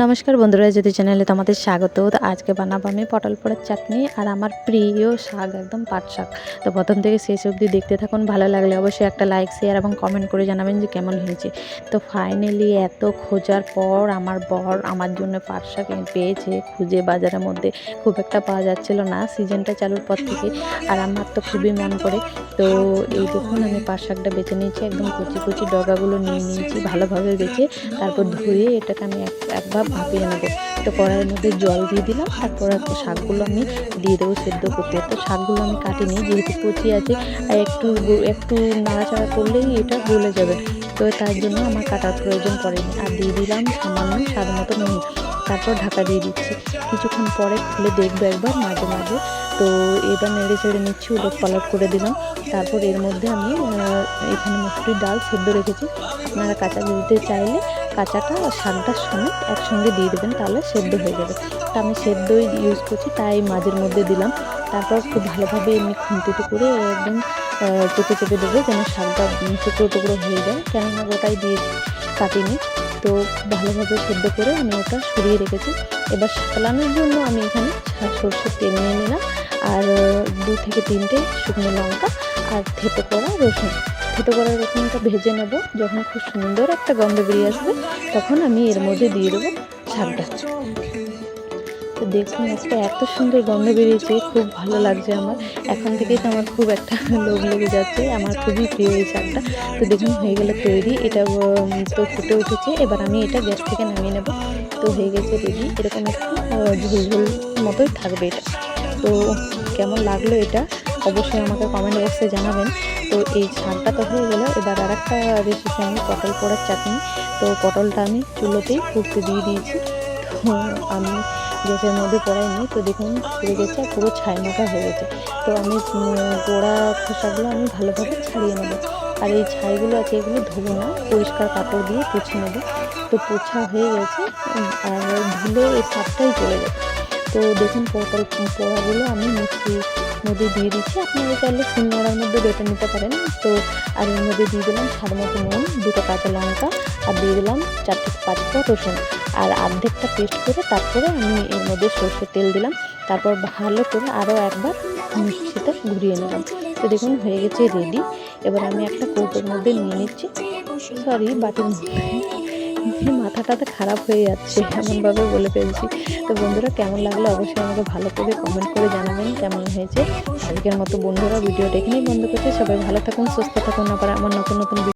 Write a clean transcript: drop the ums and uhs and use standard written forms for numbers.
নমস্কার বন্ধুরা, যদি চ্যানেলে তোমাদের স্বাগত। তো আজকে বানাবো আমি পটল পোড়ার চাটনি আর আমার প্রিয় শাক একদম পাট শাক। তো প্রথম থেকে শেষ অবধি দেখতে থাকুন। ভালো লাগলে অবশ্যই একটা লাইক শেয়ার এবং কমেন্ট করে জানাবেন যে কেমন হয়েছে। তো ফাইনালি এত খোঁজার পর আমার বর আমার জন্য পাট শাক পেয়েছে খুঁজে। বাজারের মধ্যে খুব একটা পাওয়া যাচ্ছিল না সিজনটা চালুর পর থেকে, আর আমার তো খুবই মন করে। তো এই দেখুন আমি পাট শাকটা বেছে নিয়েছি, একদম কুচি কুচি ডগাগুলো নিয়ে নিয়েছি ভালোভাবে বেছে। তারপর ধুয়ে এটাকে আমি একবার ভাপিয়ে নেব। তো কড়াইয়ের মধ্যে জল দিয়ে দিলাম, তারপর শাকগুলো আমি দিয়ে দেবো সেদ্ধ করতে। তো শাকগুলো আমি কাটিনি, যেহেতু কচি আছে আর একটু একটু নাড়াচাড়া করলেই এটা গলে যাবে। তো তার জন্য আমার কাটার প্রয়োজন পড়েনি। আর দিয়ে দিলাম সামান্য স্বাদ মতো নুন। তারপর ঢাকা দিয়ে দিচ্ছি। কিছুক্ষণ পরে খুলে দেখবো একবার মাঝে মাঝে। তো এবার নেড়ে চেড়ে নিচ্ছি, উলট পালট করে দিলাম। তারপর এর মধ্যে আমি এখানে মসুরির ডাল সেদ্ধ রেখেছি। আপনারা কাঁচা দিতে চাইলে কাঁচাটা শাকটার সমেত একসঙ্গে দিয়ে দেবেন, তাহলে সেদ্ধ হয়ে যাবে। তো আমি সেদ্ধই ইউজ করছি, তাই মাঝের মধ্যে দিলাম। তারপর খুব ভালোভাবে এমনি খুন্তিতে করে একদম চেপে চেপে দেবে, যেন শাকটা টুকরো টুকরো হয়ে যায়, কেননা গোটাই দিয়ে কাটিনি। তো ভালোভাবে সেদ্ধ করে আমি ওটা সরিয়ে রেখেছি। এবার সাকলানোর জন্য আমি এখানে সরষের তেল নিয়ে নিলাম, আর 2 থেকে 3টে শুকনো লঙ্কা, আর থেতো করা রসুন। থেতো করা রসুনটা ভেজে নেব। যখন খুব সুন্দর একটা গন্ধ বেরিয়ে আসবে, তখন আমি এর মধ্যে দিয়ে দেবো শাকটা। তো দেখুন একটা এত সুন্দর গন্ধ বেরিয়েছে, খুব ভালো লাগছে আমার। এখন থেকেই তো আমার খুব একটা লোভ লেগে যাচ্ছে, আমার খুবই প্রিয় এই শাকটা। তো দেখুন হয়ে গেলে তৈরি। এটা তো ফুটে উঠেছে, এবার আমি এটা গ্যাস থেকে নামিয়ে নেব। তো হয়ে গেছে রেডি। এরকম একটু ঝোল ঝোল মতোই থাকবে এটা। তো কেমন লাগলো এটা অবশ্যই আমাকে কমেন্ট বক্সে জানাবেন। তো এই শাকটা তো হয়ে গেলো। এবার আর একটা রেসিপি, আমি পটল পোড়ার চাটনি। তো পটলটা আমি চুলোতেই ফুটতে দিয়ে দিয়েছি। তো আমি গ্যাসের মধ্যে পোড়াইনি। তো দেখুন পুড়ে গেছে, পুরো ছাই মাখা হয়ে গেছে। তো আমি পোড়া খোসাগুলো আমি ভালোভাবে ছাড়িয়ে নেব। আর এই ছাইগুলো আছে, এগুলো ধোবো না, পরিষ্কার কাপড় দিয়ে পুছে নেব। তো পোছা হয়ে গেছে, আর ধুলে এই সাপটাই চলে যাবে। তো দেখুন পটল পোড়াগুলো আমি মিক্সির মধ্যে দিয়ে দিচ্ছি। আপনারা চাইলে শিলনোড়ার মধ্যে বেটে নিতে পারেন। তো আর এর মধ্যে দিয়ে দিলাম স্বাদ মতো নুন, 2টো কাঁচা লঙ্কা, আর দিয়ে দিলাম 4 থেকে 5 কোয়া রসুন, আর অর্ধেকটা পেস্ট করে তারপরে আমি এর মধ্যে সরষের তেল দিলাম। তারপর ভালো করে আরও একবার মিক্সিটা ঘুরিয়ে নিলাম। তো দেখুন হয়ে গেছে রেডি। এবার আমি একটা কৌটোর মধ্যে নিয়ে নিচ্ছি, সরি বাটির মধ্যে। মাথাটা তো খারাপ হয়ে যাচ্ছে, এমনভাবে বলে ফেলছি। তো বন্ধুরা কেমন লাগলো অবশ্যই আমাকে ভালো করে কমেন্ট করে জানাবেন কেমন হয়েছে। আজকের মতো বন্ধুরা ভিডিওটা এখানেই বন্ধ করছি। সবাই ভালো থাকুন, সুস্থ থাকুন। আবার আমার নতুন নতুন